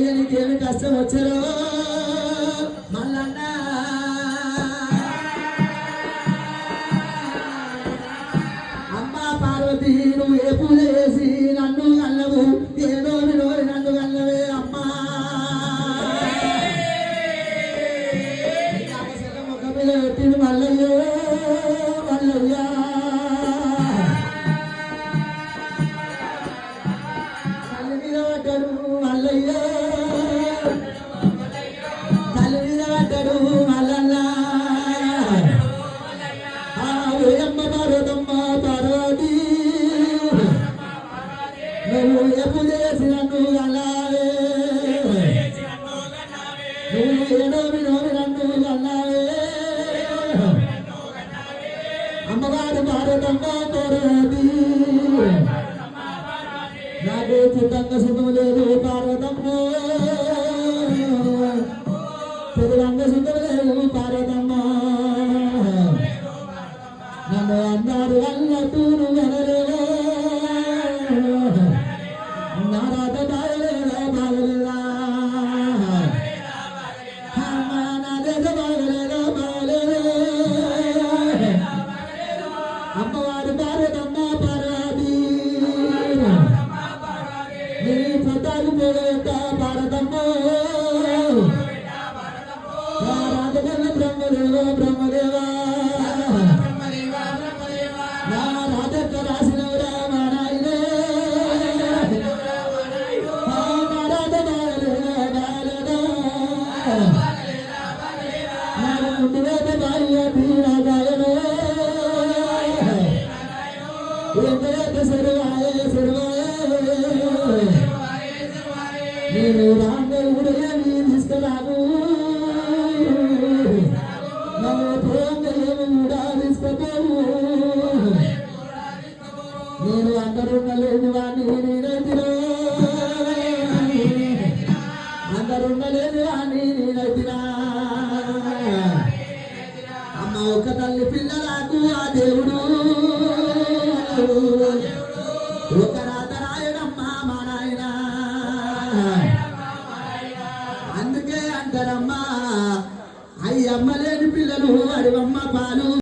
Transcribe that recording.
మల్లయ్య నీకేమి కష్టం వచ్చారో మల్లన్న అమ్మ పార్వతి నువ్వు ఏ పూజ చేసి నన్ను కల్లవు ఏదో నోరి నన్ను కల్లవే అమ్మా ముఖ మీద పెట్టిండు మల్లయ్య మల్లయ్య తల్లి మీద పడ్డాడు మల్లయ్య తల్లి మీద పడ్డాడు మల్లన్న అమ్మ పార్వతమ్మ పార్వతి నువ్వు ఎప్పుడు చేసి నన్ను అల్లావే నువ్వు ఏడోమి నోమి నన్ను అల్లావే అమ్మవారు పార్వతమ్మ పార్వతి నాకు చిత్తంగా సుఖం లేదు పార్వతమ్మ తెలుగంగా సుఖం లేదు పార్వతమ్మ నన్ను అన్నారు అన్నట్టు వెనలేదా నా రాత బాగలేదా బాగలేదా నా దేశ బాగలేదా బాగలేదా అమ్మవారు పార్వతమ్మ పార్వతి నీ పుట్టాలు పోలేట పార్వతమ్మ రాజకన్న బ్రహ్మదేవ బ్రహ్మదేవా నా రాజక్క రాసినవురా మా నాయనే నా రాజ బాగలేదా బాగలేదా నా ముందు వేద భార్య తీరా గాయనే ఎంతవేత సెరువాయే సెరువాయే నేను రాంగలుడే నీ తీసుకురాను నన్ను ప్రేమలు కూడా తీసుకుపోవు నేను అందరుండలేదు వాణి నేనైతినా అందరుండలేదు వాణి నేనైతినా అమ్మ ఒక తల్లి పిల్లలకు ఆ దేవుడు ఒక రాత రాయడమ్మ మా నాయన అందుకే అంటారమ్మా అయ్యమ్మ లేని పిల్లలు అడివమ్మ పాలు